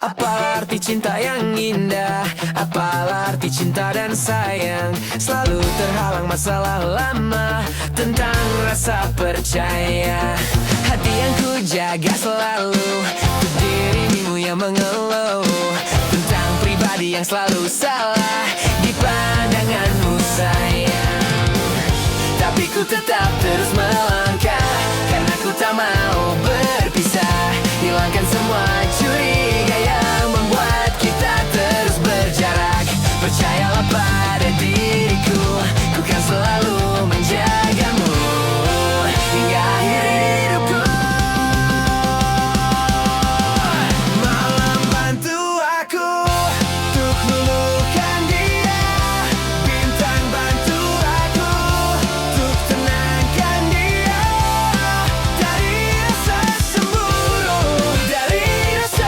Apalah arti cinta yang indah, apalah arti cinta dan sayang. Selalu terhalang masalah lama tentang rasa percaya. Hati yang ku jaga selalu, untuk dirimu yang mengeluh tentang pribadi yang selalu salah di pandanganmu sayang. Tapi ku tetap terus melangkah, karena ku tak mau berpisah. Hilangkan semua curiga yang membuat kita terus berjarak. Percayalah pada diriku, ku kan selalu menjagamu hingga akhir hidupku. Malam bantu aku untuk melukan dia, bintang bantu aku untuk tenangkan dia dari rasa cemburu, dari rasa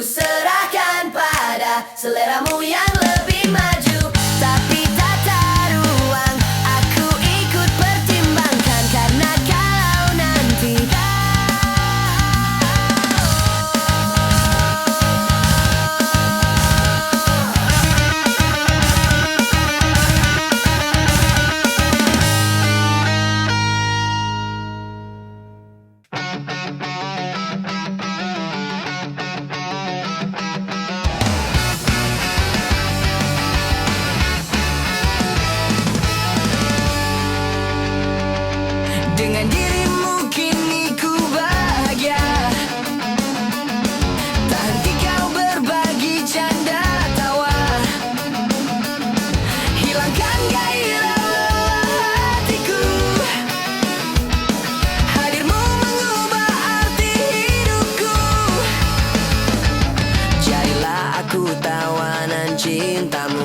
serahkan pada seleramu yang lebih maju. Tapi tata ruang aku ikut pertimbangkan, karena kalau nanti dengan dirimu kini ku bahagia. Tak henti kau berbagi canda tawa, hilangkan gairah hatiku. Hadirmu mengubah arti hidupku. Jadilah aku tawanan cintamu,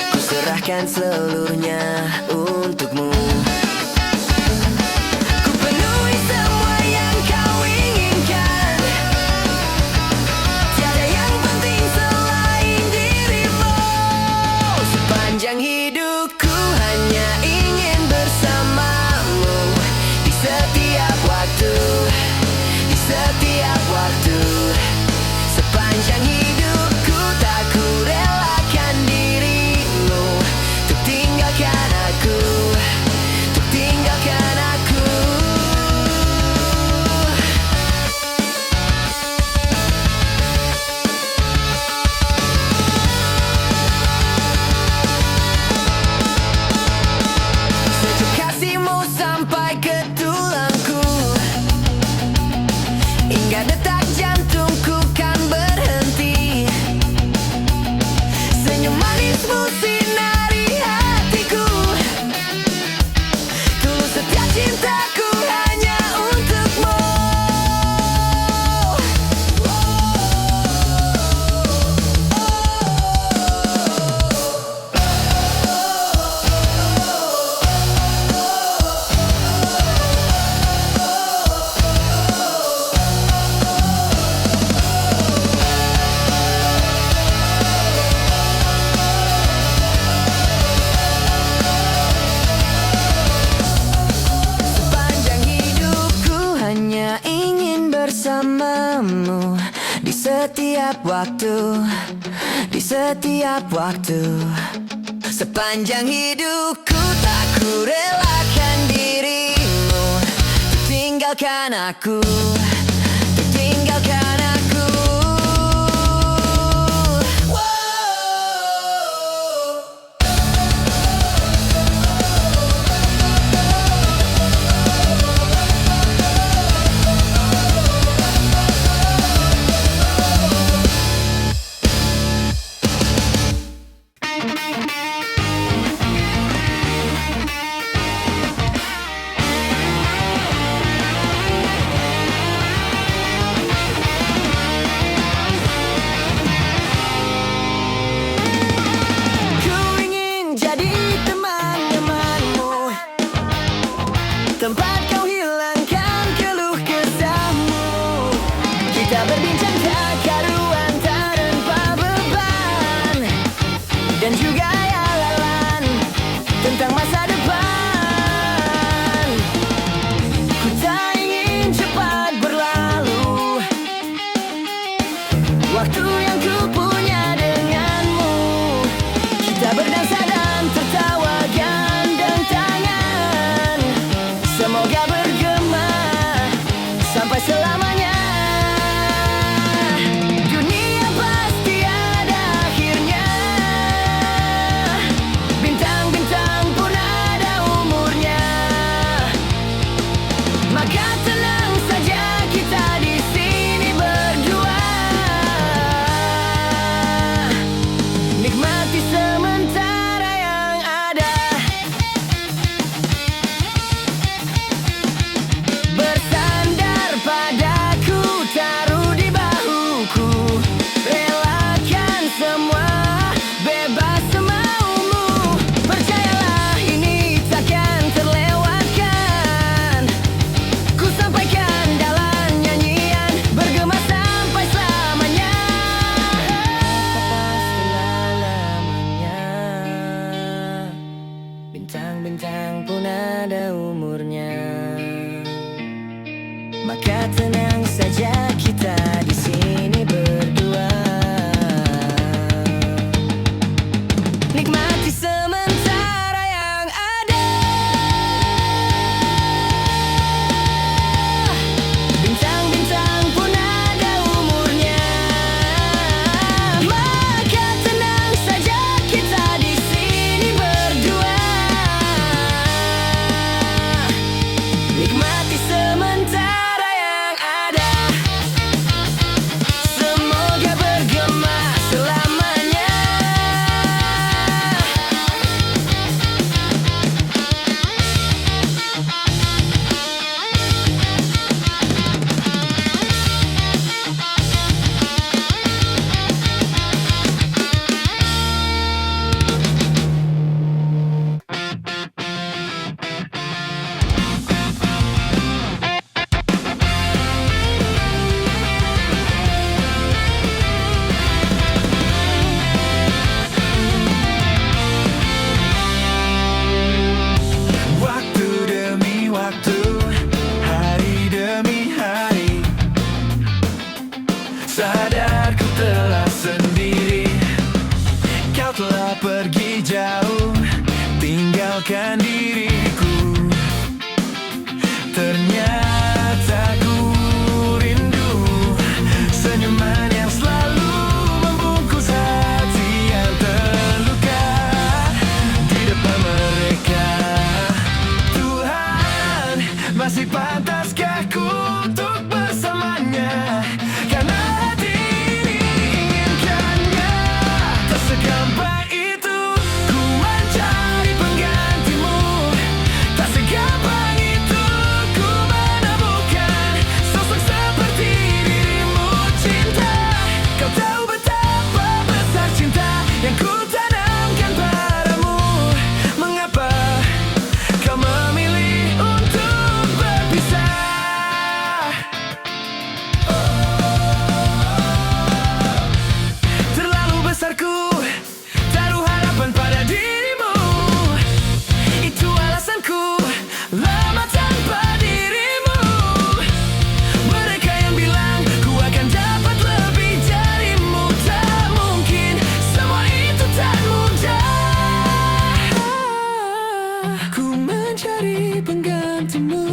ku serahkan seluruhnya untukmu. Sepanjang hidupku hanya ingin bersamamu, di setiap waktu, di setiap waktu. Sepanjang hidupku tak ku relakan dirimu untuk tinggalkan aku, untuk tinggalkan aku. Kasihmu sampai ke tulangku, hingga detak jantungku kan berhenti. Senyum manismu sinari hatiku, tulus setiap cintaku hanya untukmu. Bersamamu di setiap waktu, di setiap waktu. Sepanjang hidupku tak ku relakan dirimu untuk tinggalkan aku, untuk tinggalkan aku. Tempat kau hilangkan keluh kesahmu, kita berbincang tak karuan tanpa beban, dan juga hayalan tentang masa depan. Ku tak ingin cepat berlalu waktu yang ku punya denganmu. Kita berdansa dan tertawa gandeng tangan, semoga bintang-bintang pun ada umurnya. Maka tenang saja kita di sini berdua. Nikmati sementara yang ada. Bintang-bintang pun ada umurnya. Maka tenang saja kita di sini berdua. Nikmati sementara yang ada. Semoga bergema selamanya. Waktu demi waktu, hari demi hari, sadar ku telah sendiri. Kau telah pergi jauh, tinggalkan diriku. Ternyata ku rindu senyuman yang selalu membungkus hati yang terluka di depan mereka. Tuhan, masih pantaskah ku untuk bersamanya? Karena hati ini inginkannya. Tak segampang itu ku mencari penggantimu. Tak segampang itu ku menemukan sosok seperti dirimu. Cinta, kau tahu betapa besar cinta yang ku tanamkan padamu. Mengapa kau memilih untuk berpisah? Terlalu besar ku taruh harapan pada dirimu. Itu alasanku lama tanpa dirimu. Mereka yang bilang ku akan dapat lebih darimu, tak mungkin, semua itu tak mudah. Ku mencari penggantimu.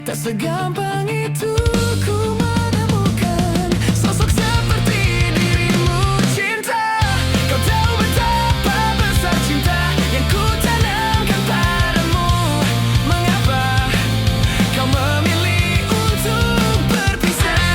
Tak segampang itu ku menemukan sosok seperti dirimu. Cinta, kau tahu betapa besar cinta yang ku tanamkan padamu. Mengapa kau memilih untuk berpisah?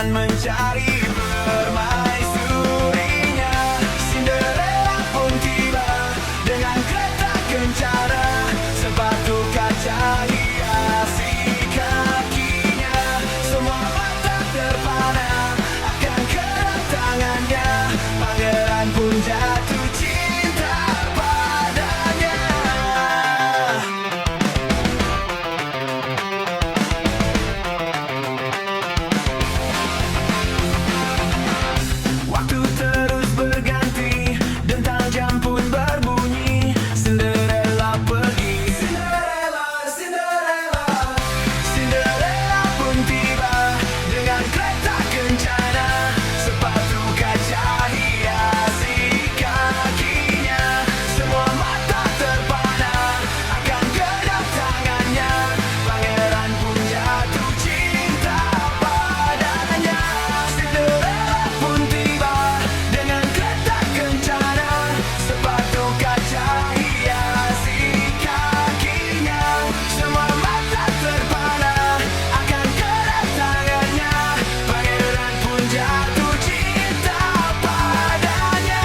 dan mencari permaisurinya. Cinderella pun tiba dengan kereta kencana, sepatu kaca hiasi kakinya. Semua mata terpana akan kedatangannya. Pangeran pun jatuh cinta padanya. Waktu terus berganti, dental jam pun berbunyi. Cinderella pergi. Cinderella, Cinderella. Cinderella pun tiba dengan kereta kencana, sepatu kaca hiasi kakinya. Semua mata terpana akan kedatangannya. Pangeran pun jatuh cinta padanya. Cinderella pun tiba dengan kereta kencana, sepatu kaca hiasi kakinya. Semua mata terpana akan kedatangannya. Pangeran pun jatuh cinta padanya.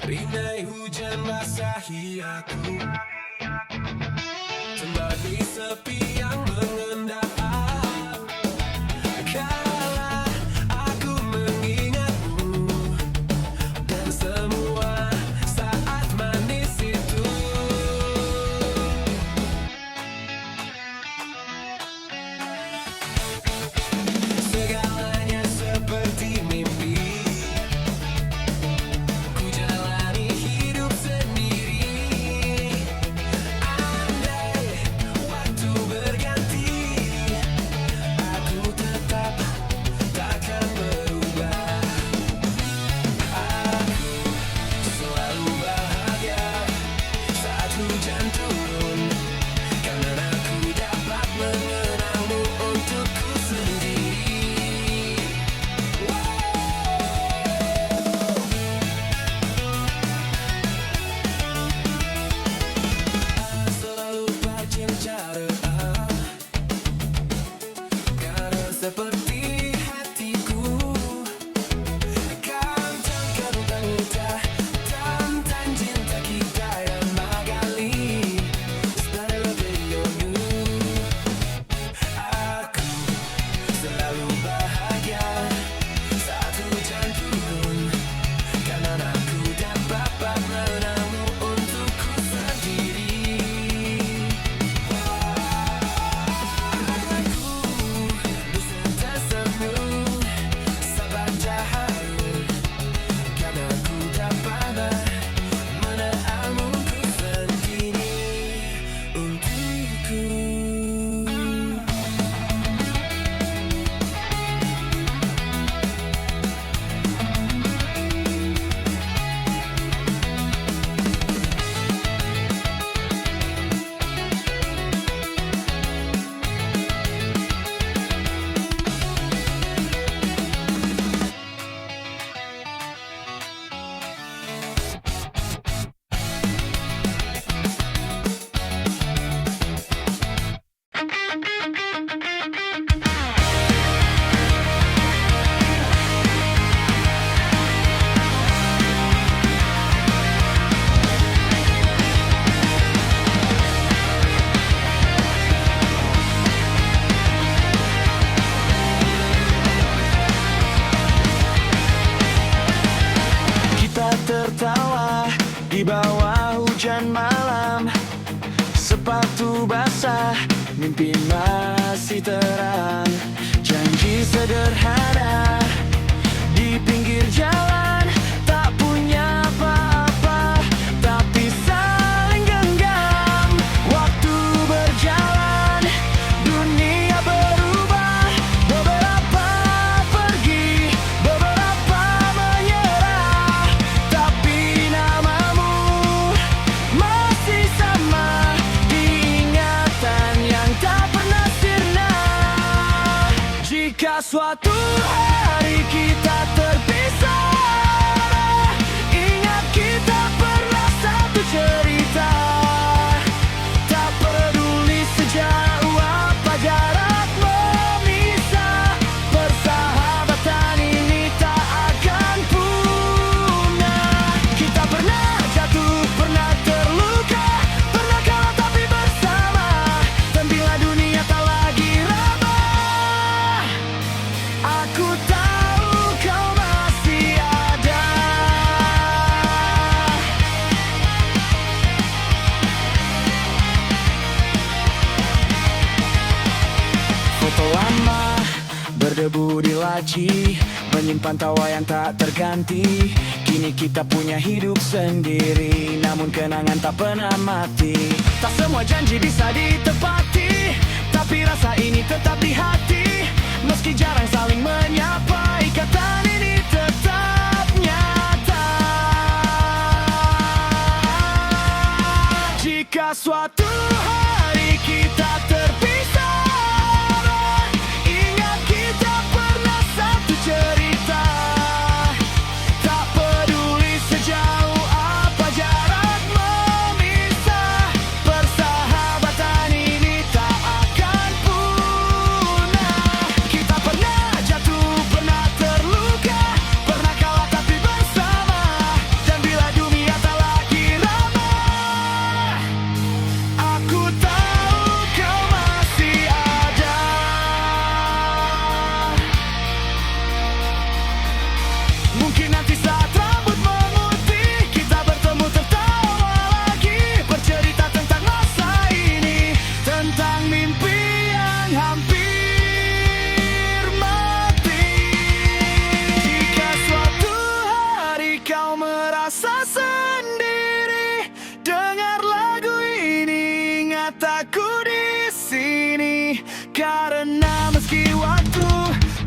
Rinai hujan basahi aku, kembali sepi yang mengendap. Kala aku mengingatmu dan semua saat manis itu. Segalanya seperti mimpi. Ku jalani hidup sendiri. Andai waktu berganti, aku tetap takkan berubah. Aku selalu bahagia saat hujan turun, karena aku dapat mengenangmu untukku sendiri. Selalu bercinta, karena seperti hatiku akan tentang kita, tentang cinta kita yang magali. Stay with you. Aku selalu bahagia saat hujan turun, karena aku dapat mengenangmu untukku sendiri. Aku beserta senyum, sabar cahaya, karena aku dapat mengenangmu sendiri untukku. sepatu basah, mimpi masih terang. Janji sederhana di pinggir jalan, tak punya apa-apa, tapi saling genggam. Waktu berjalan, dunia berubah. Beberapa pergi, beberapa menyerah, tapi namamu masih sama di ingatan yang tak pernah sirna. Jika suatu hari kita terpisah, ingat kita pernah satu cerita. Tak peduli sejauh apa jarak memisah, persahabatan ini tak akan punah. Kita pernah jatuh, pernah terluka, pernah kalah tapi bersama. Dan bila dunia tak lagi ramah, aku tahu kau masih ada. Foto lama berdebu di laci, menyimpan tawa yang tak terganti. Kini kita punya hidup sendiri, namun kenangan tak pernah mati. Tak semua janji bisa ditepati, tapi rasa ini tetap di hati. Meski jarang saling menyapa, ikatan ini tetap nyata. Jika suatu hari kita terpisah, ingat kita pernah satu cerita. Tak peduli sejauh apa jarak memisah, persahabatan ini tak akan punah. Kita pernah jatuh, pernah terluka, pernah kalah tapi bersama. Dan bila dunia tak lagi ramah, aku tahu kau masih ada. Mungkin nanti saat rambut memutih, kita bertemu tertawa lagi, bercerita tentang masa ini, tentang mimpi yang hampir mati. Jika suatu hari kau merasa sendiri, dengar lagu ini, ingat aku di sini. Karena meski waktu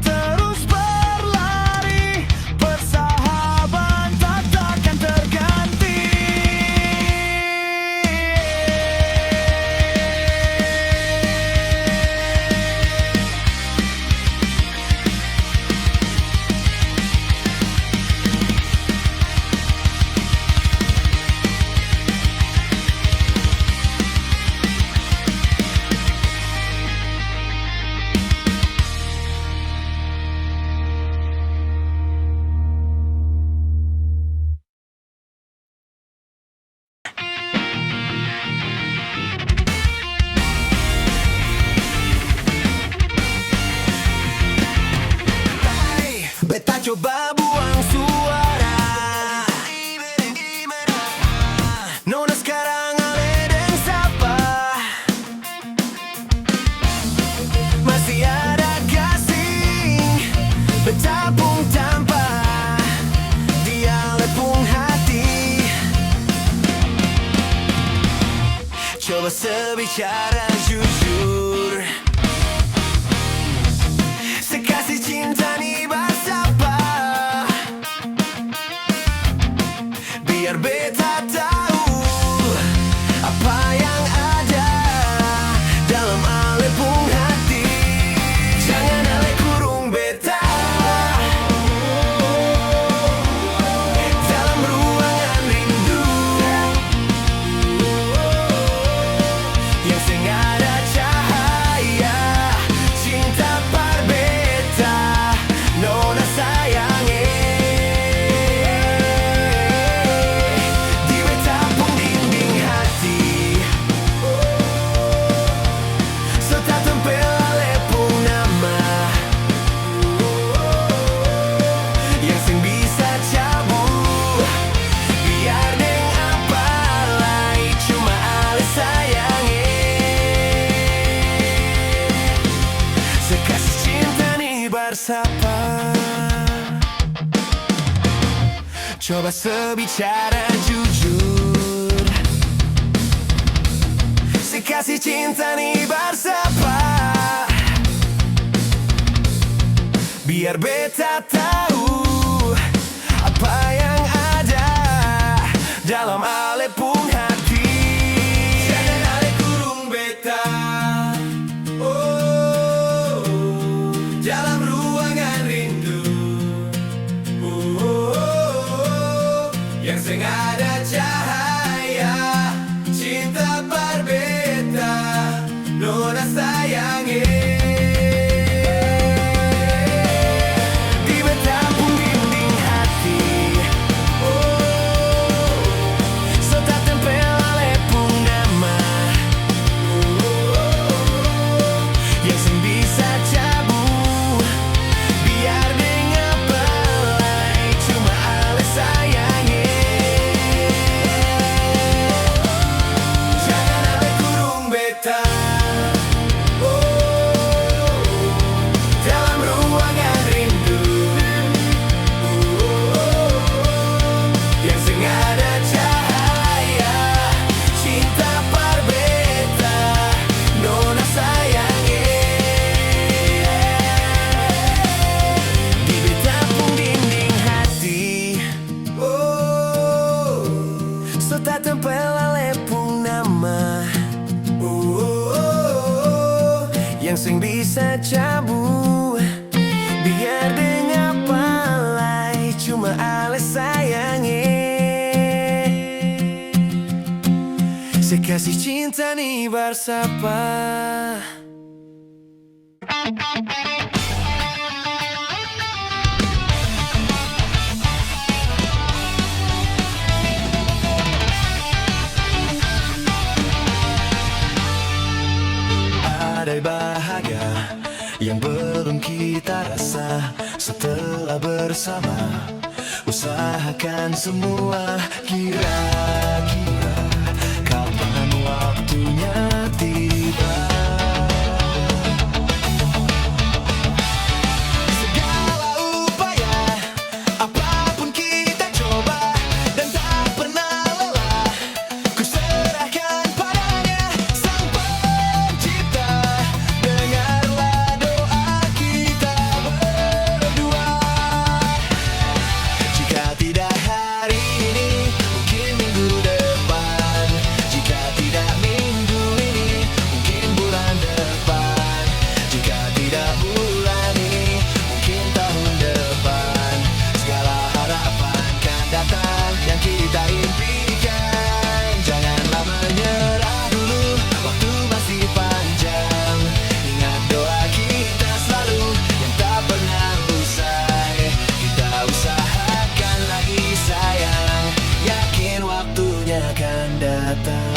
terus berlari, persahabatan takkan terganti. Beta coba buang suara, nona sekarang ale dan sapa. Masih ada kasih bertabung tanpa dia lepung hati. Coba sebicara jujur, sekasih cinta nih basapa. Biar beta tahu apa yang ada dalam alepung hati. Jangan ale kurung beta dalam ruangan rindu yang sengaja cahaya cinta par beta, nona sayange. bersapa. Coba sebicara jujur, si kasih cinta nih bersapa. Biar beta tahu apa yang ada dalam alepung hati. Jangan ale kurung beta, oh, dalam ruangan rindu, oh, yang seng ada cahaya cinta berbeta, nona sayangi. Tak tempel alepung nama, yang sing bisa cabu. Biar dengan palai cuma ale sayangi. Saya kasih cinta nih bersapa. Ada bahagia yang belum kita rasa setelah bersama. Usahakan semua, kira-kira kapan waktunya tiba. Segala upaya, apapun kita coba, dan tak pernah lelah. Ku serahkan padanya sang pencipta. Dengarlah doa kita berdua. Jika tidak hari ini, mungkin minggu depan. Jika tidak minggu ini, mungkin bulan depan. Jika tidak bulan ini, mungkin tahun depan. Segala harapan kan datang yang kita impikan. Janganlah menyerah dulu, waktu masih panjang. Ingat doa kita selalu yang tak pernah usai. Kita usahakan lagi sayang, yakin waktunya akan datang.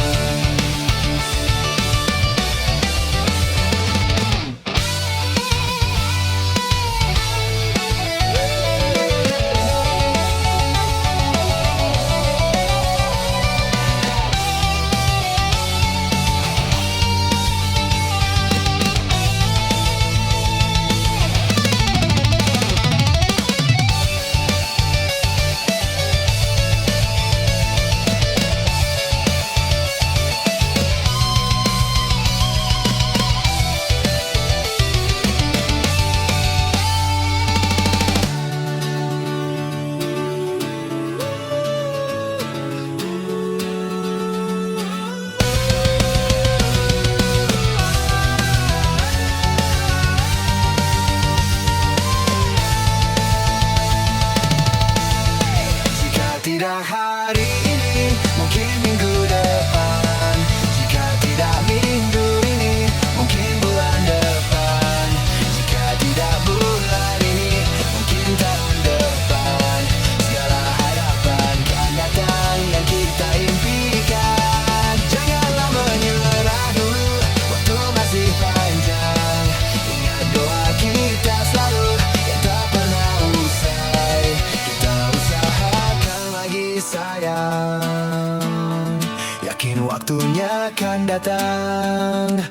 Tidak hari ini, mungkin minggu depan. Jika tidak minggu ini, mungkin bulan depan. Jika tidak bulan ini, mungkin tahun depan. Segala harapan kan datang yang kita impikan. Janganlah menyerah dulu, waktu masih panjang. Ingat doa kita selalu yang tak pernah usai. Kita usahakan lagi sayang, yakin waktunya akan datang.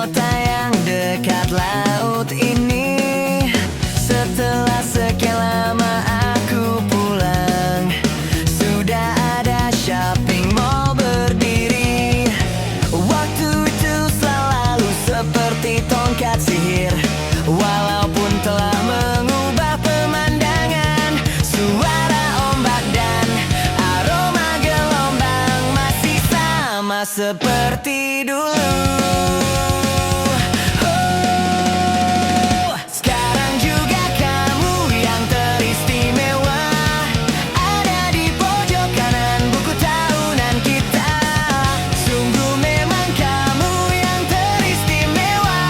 kota yang dekat laut ini. Setelah sekian lama aku pulang, sudah ada shopping mall berdiri. Waktu itu selalu seperti tongkat sihir, walaupun telah mengubah pemandangan. Suara ombak dan aroma gelombang masih sama seperti dulu. Sekarang juga kamu yang teristimewa, ada di pojok kanan buku tahunan kita. Sungguh memang kamu yang teristimewa.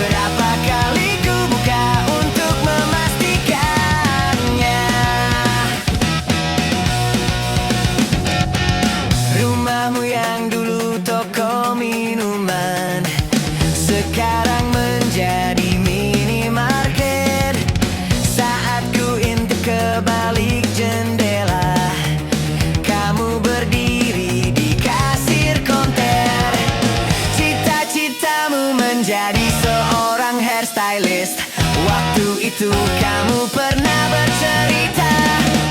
Berapa kali ku buka untuk memastikannya. Rumahmu yang dulu toko minuman, sekarang menjadi minimarket. Saat ku intip ke balik jendela, kamu berdiri di kasir konter. Cita-citamu menjadi seorang hairstylist. Waktu itu kamu pernah bercerita,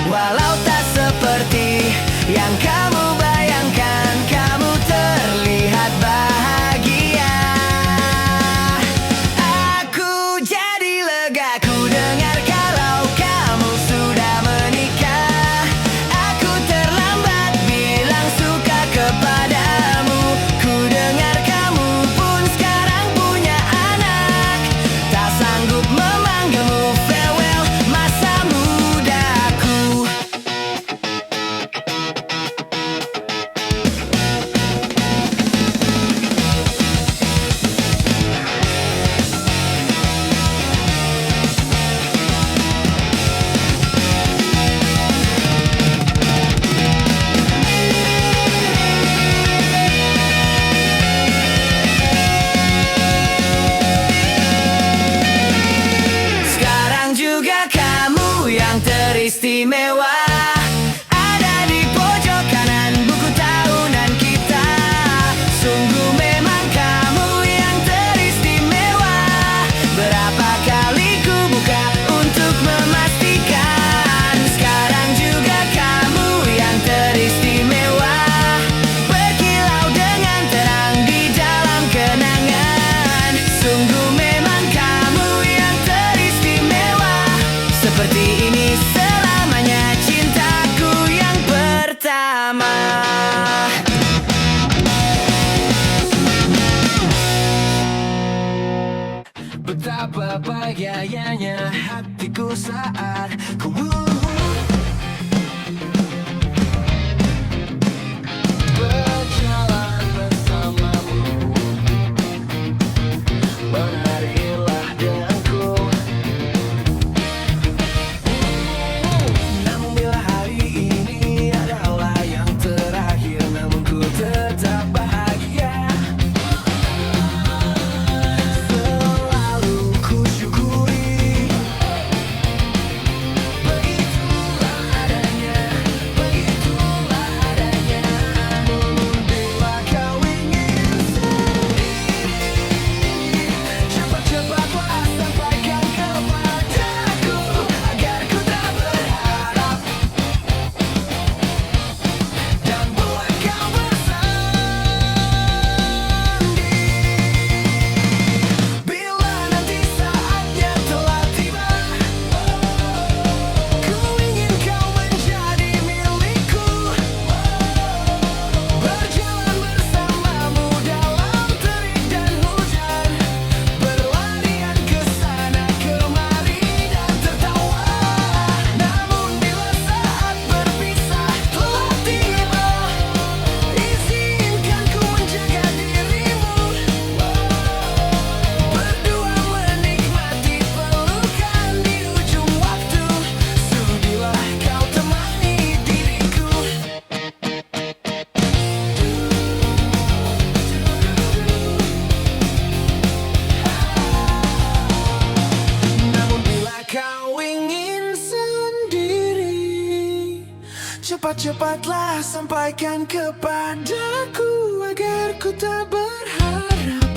walau tak seperti yang kamu bayangkan, kamu terlihat bahagia. Aku jadi lega ku dengar kalau kamu sudah menikah. Aku terlambat bilang suka kepadamu. Ku dengar kamu pun sekarang punya anak. Tak sanggup memanggilmu farewell masa mudaku. Sekarang juga kamu yang teristimewa, ada di pojok kanan buku tahunan kita. Sungguh memang kamu yang teristimewa. Berapa kali ku buka untuk memastikan. Sekarang juga kamu yang teristimewa, berkilau dengan terang di dalam kenangan. Sungguh memang kamu yang teristimewa. Seperti ini selamanya cintaku yang pertama. Betapa bahagianya hatiku saat ku berjalan bersamamu. Menarilah denganku. Namun bila hari ini adalah yang terakhir, namun ku tetap bahagia. Selalu ku syukuri. Begitulah adanya, begitulah adanya. Namun bila kau ingin sendiri, cepat-cepatlah sampaikan kepadaku agar ku tak berharap dan buat kau bersendiri. Bila nanti saatnya telah tiba, ku ingin kau menjadi milikku. Berjalan bersamamu dalam terik dan hujan, berlarian ke sana kemari dan tertawa. Namun bila saat berpisah telah tiba, izinkan ku menjaga dirimu. Berdua menikmati pelukan di ujung waktu. Sudilah kau temani diriku. Namun bila kau ingin sendiri, cepat-cepatlah sampaikan kepadaku agar ku tak berharap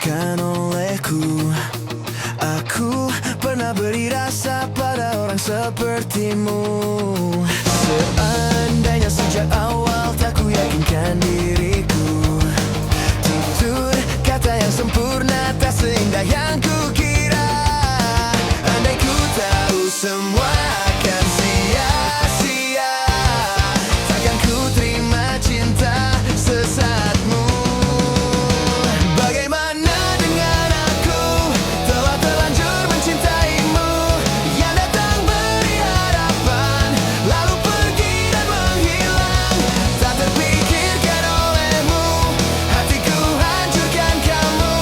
diyakinkan olehku. Aku pernah beri rasa pada orang sepertimu. Seandainya sejak awal tak ku yakinkan diriku, tutur kata yang sempurna tak seindah yang kukira. Andai ku tahu semua akan sia-sia, takkan ku terima cinta sesaatmu. Bagaimana dengan aku, telah terlanjur mencintaimu, yang datang beri harapan, lalu pergi dan menghilang. Tak terpikirkan olehmu, hatiku hancurkan kamu,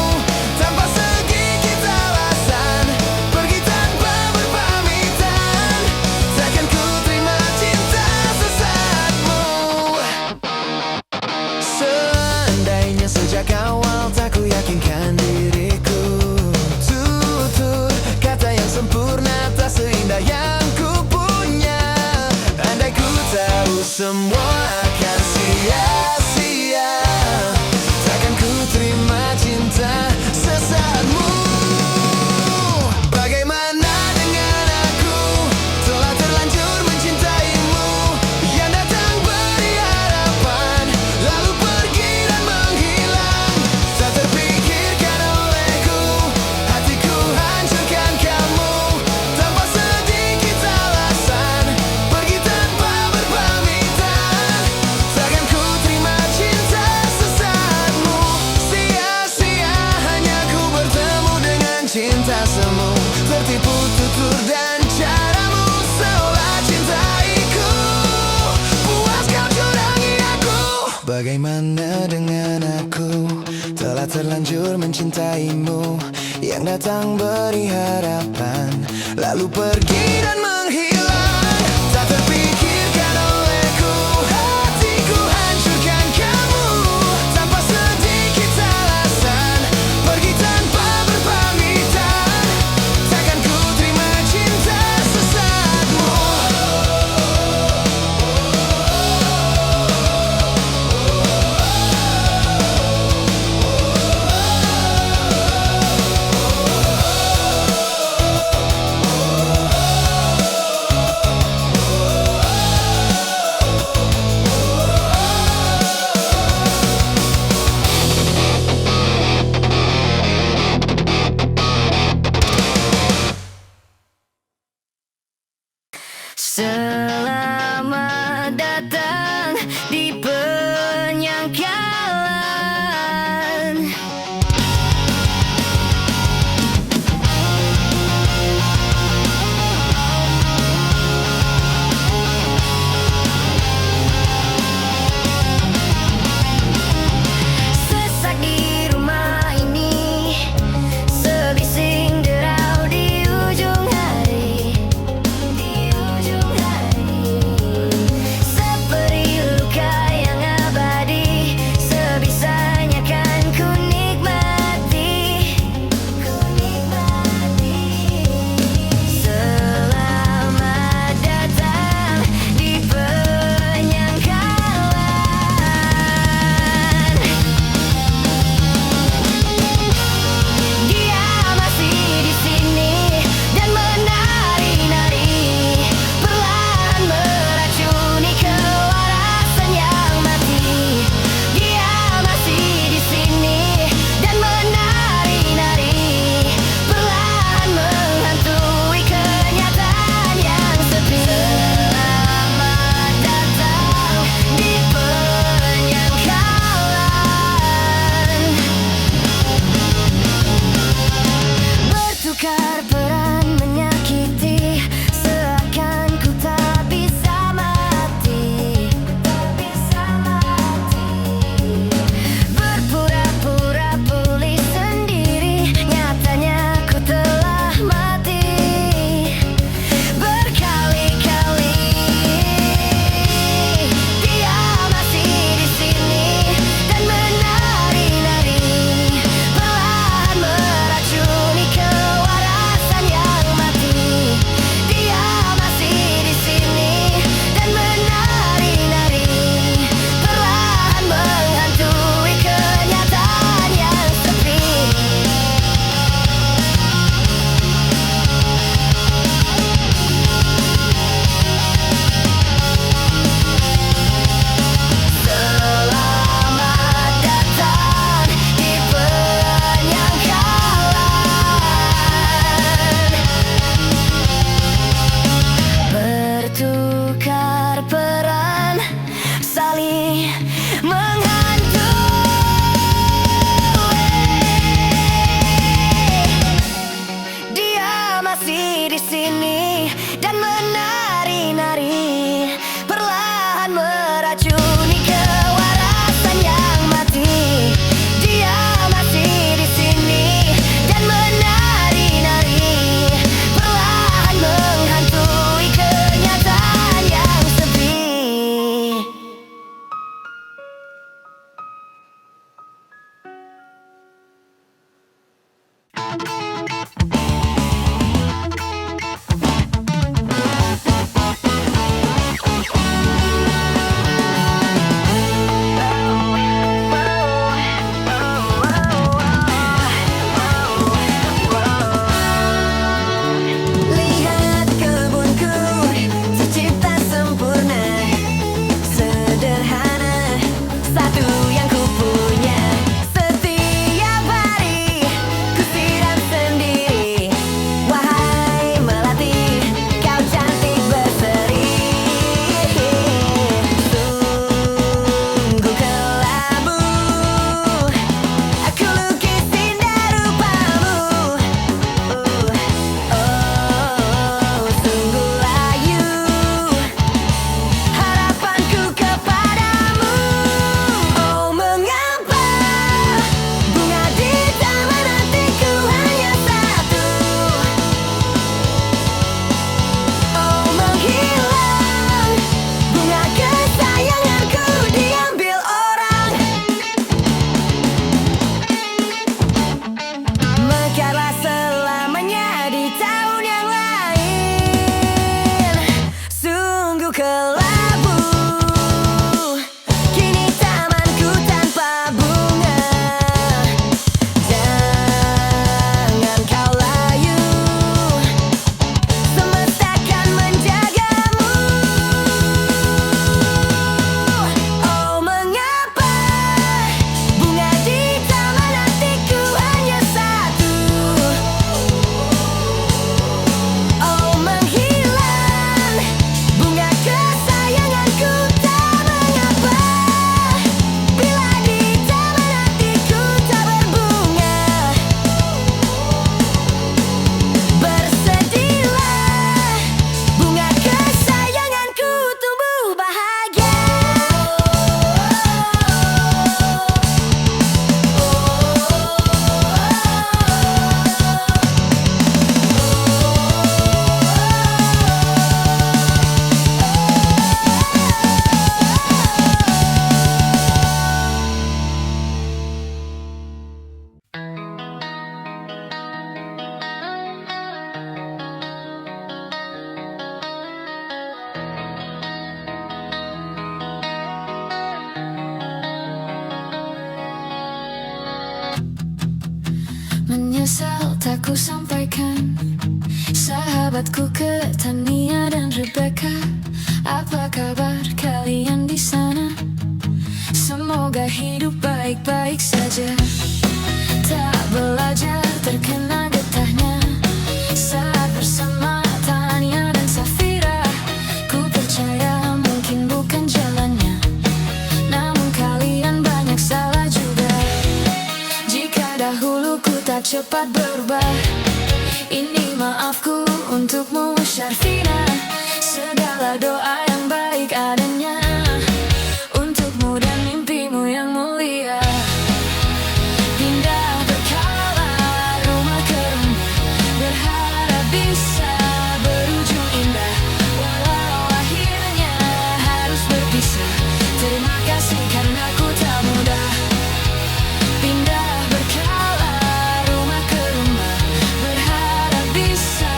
tanpa sedikit alasan, pergi tanpa berpamitan. Takkan ku terima cinta sesaatmu. Seandainya sejak awal tak ku yakinkan diriku, tutur kata yang sempurna tak seindah yang ku punya. Andai ku tahu semua akan sia-sia, takkan ku terima cinta sesaatmu. Bagaimana dengan aku, telah terlanjur mencintaimu, yang datang beri harapan, lalu pergi dan menghilang. Tak terpikirkan olehku, hatiku hancurkan kamu, tanpa sedikit alasan, pergi tanpa berpamitan. Takkan ku terima cinta sesaatmu. Sia-sia hanya ku bertemu dengan cinta semu, tertipu tutur dan caramu, seolah cintaiku, puas kau curangi aku. Bagaimana dengan aku, telah terlanjur mencintaimu, yang datang beri harapan, lalu pergi dan menghilang. Tak terpikirkan olehku, hatiku hancurkan kamu, tanpa sedikit alasan, pergi tanpa berpamitan. Takkan ku terima cinta sesaatmu. Menyesal tak ku sampaikan. Sahabatku Tania dan Rebecca, apa kabar kalian di sana? Semoga hidup baik-baik saja. Tak belajar terkena getahnya saat bersama Tania dan Safira. Ku percaya mungkin bukan jalannya, namun kalian banyak salah juga. Jika dahulu ku tak cepat berubah, ini maafku untukmu Syarfina. Segala doa yang baik adanya untukmu dan mimpimu yang mulia. Pindah berkala rumah ke rumah, berharap bisa berujung indah. Walau akhirnya harus berpisah, terima kasih karena ku tak mudah. Pindah berkala rumah ke rumah, berharap bisa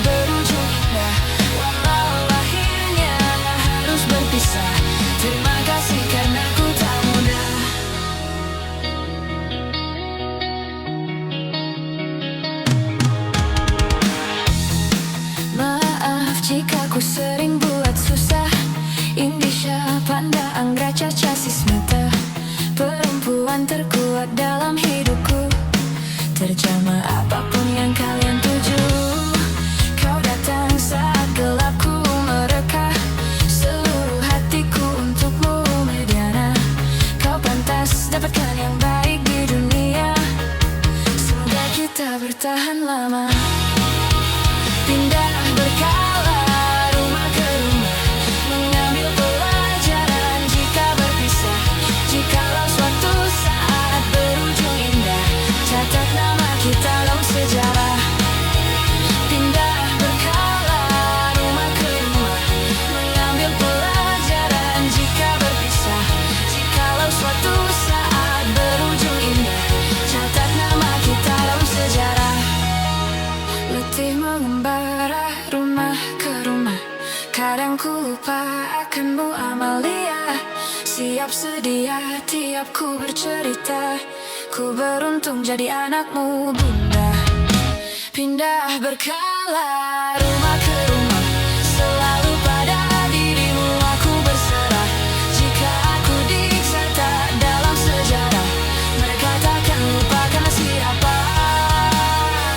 berujung indah. Walau akhirnya harus berpisah, terima kasih karena ku tak mudah. Maaf jika ku sering buat susah. Indisha, Panda, Anggra, Caca, Sismita, perempuan terkuat dalam hidupku. Terjemah apapun yang kalian tuju. Kau datang saat gelapku mereka, seluruh hatiku untukmu Mediana. Kau pantas dapatkan yang baik di dunia, semoga kita bertahan lama. Pindah berkala rumah ke rumah, mengambil pelajaran jika berpisah. Jikalau suatu saat berujung indah, catat nama kita dalam sejarah. Pindah berkala rumah ke rumah, mengambil pelajaran jika berpisah. Jikalau suatu saat berujung indah, catat nama kita dalam sejarah. Letih mengembara rumah ke rumah, kadang ku lupa akanmu Amalia. Siap sedia tiap ku bercerita, ku beruntung jadi anakmu bunda. Pindah berkala rumah ke rumah, selalu pada dirimu aku berserah. Jika aku diiksa tak dalam sejarah, mereka takkan lupakan siapa.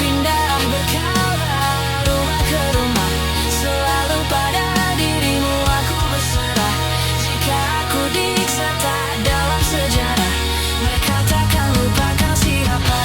Pindah berkala rumah ke rumah, selalu pada dirimu aku berserah. Jika aku diiksa tak dalam sejarah, mereka takkan lupakan siapa.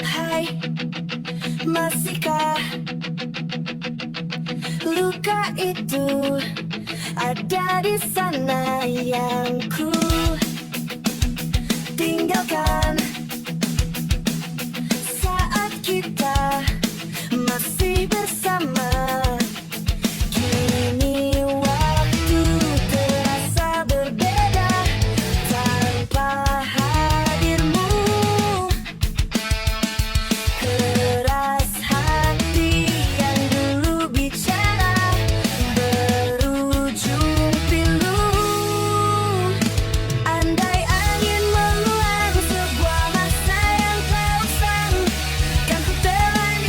Hai, masihkah luka itu ada di sana yang ku tinggalkan saat kita masih bersama? Kini waktu terasa berbeda tanpa hadirmu. Keras hati yang dulu bicara berujung pilu. Andai angin mengulang sebuah masa yang telah usang, kan ku telan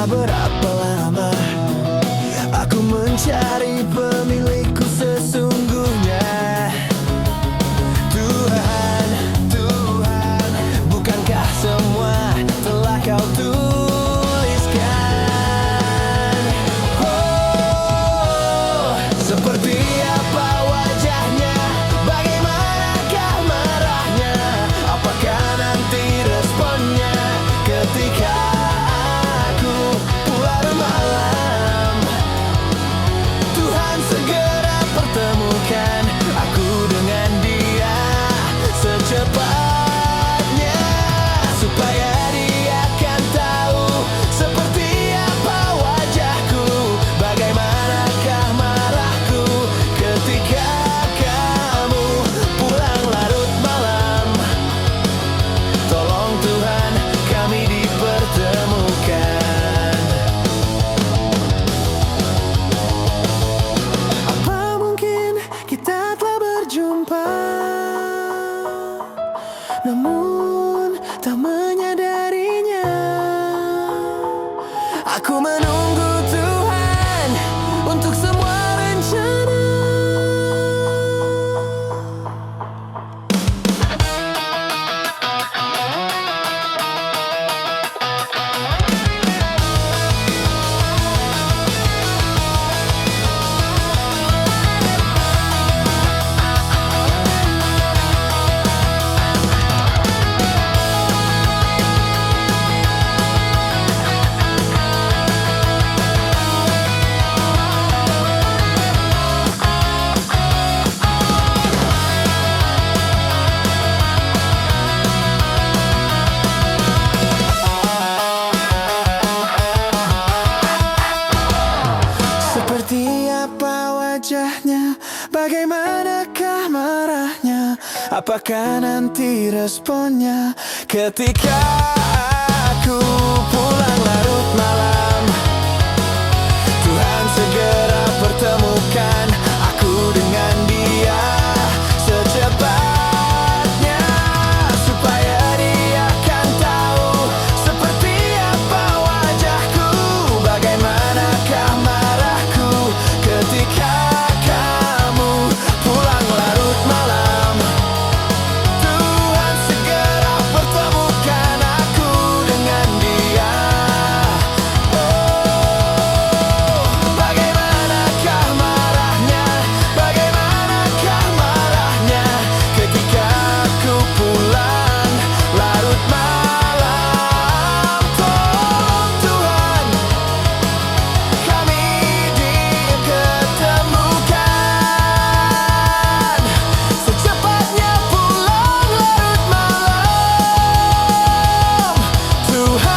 Entah berapa lama aku mencari pemilikku sesungguhnya. Tuhan, Tuhan, bukankah semua telah kau tuliskan? Oh, seperti apa wajahnya, bagaimanakah marahnya, apakah nanti responnya ketika aku pulang malam? Tuhan segera pertemukan aku dengan dia secepatnya, supaya dia akan tahu seperti apa wajahku, bagaimanakah marahku ketika kamu pulang larut malam. Tolong Tuhan kami dipertemukan. Apa mungkin kita telah berjumpa, namun tak menyadarinya. Aku menunggu Tuhan untuk semua rencana. Seperti apa wajahnya, bagaimanakah marahnya, apakah nanti responnya ketika aku pulang larut malam? Tuhan segera pertemukan aku dengan dia secepatnya, supaya dia akan tahu seperti apa wajahku, bagaimanakah marahku ketika kamu pulang larut malam. Tuhan segera pertemukan aku dengan dia. Oh, bagaimanakah marahnya, bagaimanakah marahnya ketika aku pulang larut malam. Tolong Tuhan kami diketemukan, secepatnya pulang larut malam. Tuhan,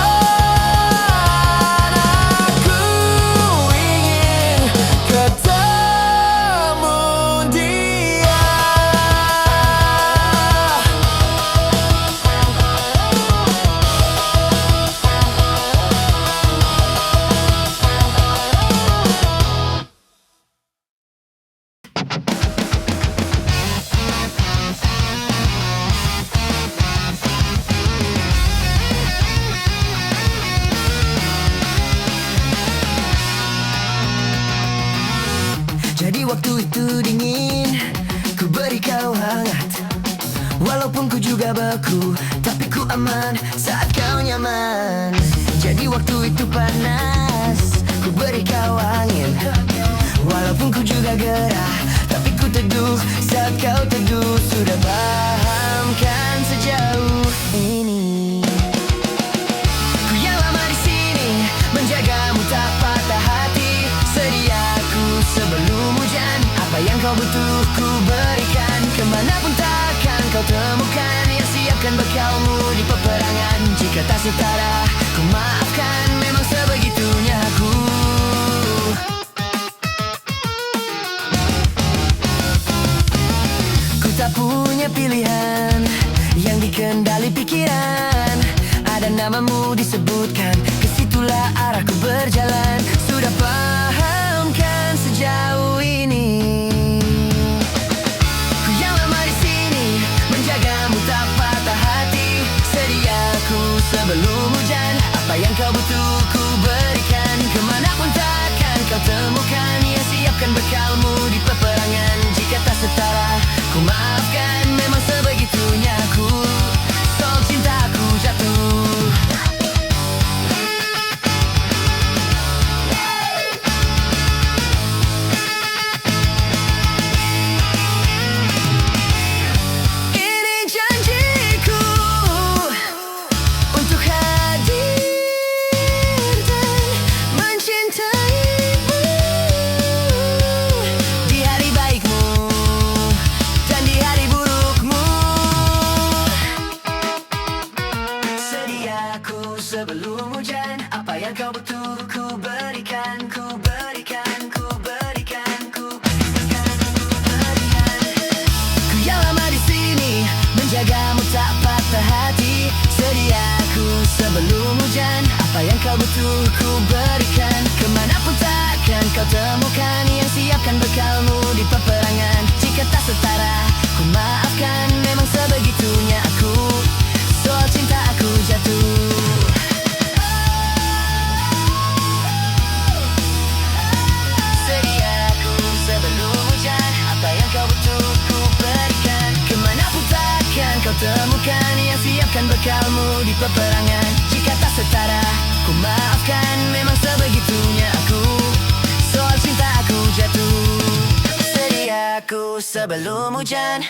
aku ingin ketemu dia. Jadi waktu itu dingin, ku beri kau hangat. Walaupun ku juga beku, tapi ku aman saat kau nyaman. Jadi waktu itu panas, ku beri kau angin. Walaupun ku juga gerah, tapi ku teduh saat kau teduh. Sudah paham kan sejauh ini? Ku yang lama di sini, menjagamu tak patah hati. Sediaku sebelum hujan, apa yang kau butuh ku berikan. Kemanapun takkan kau temukan yang siapkan bekalmu di peperangan. Jika tak setara, ku maafkan, memang sebegitunya aku. Ku tak punya pilihan yang dikendali pikiran. Ada namamu disebutkan, kesitulah arahku berjalan. Sudah paham kan sejauh ini? Ku yang lama di sini, menjagamu tak patah hati. Sediaku sebelum hujan, apa yang kau butuh ku berikan. butuh ku berikan. Kemanapun takkan kau temukan yang siapkan bekalmu di peperangan. Jika tak setara, ku maafkan, memang sebegitunya aku. Soal cinta aku jatuh. Sediaku sebelum hujan, apa yang kau butuh ku berikan. Kemanapun takkan kau temukan yang siapkan bekalmu di peperangan. Jika tak setara, ku maafkan, memang sebegitunya aku. Soal cinta aku jatuh. Sediaku sebelum hujan,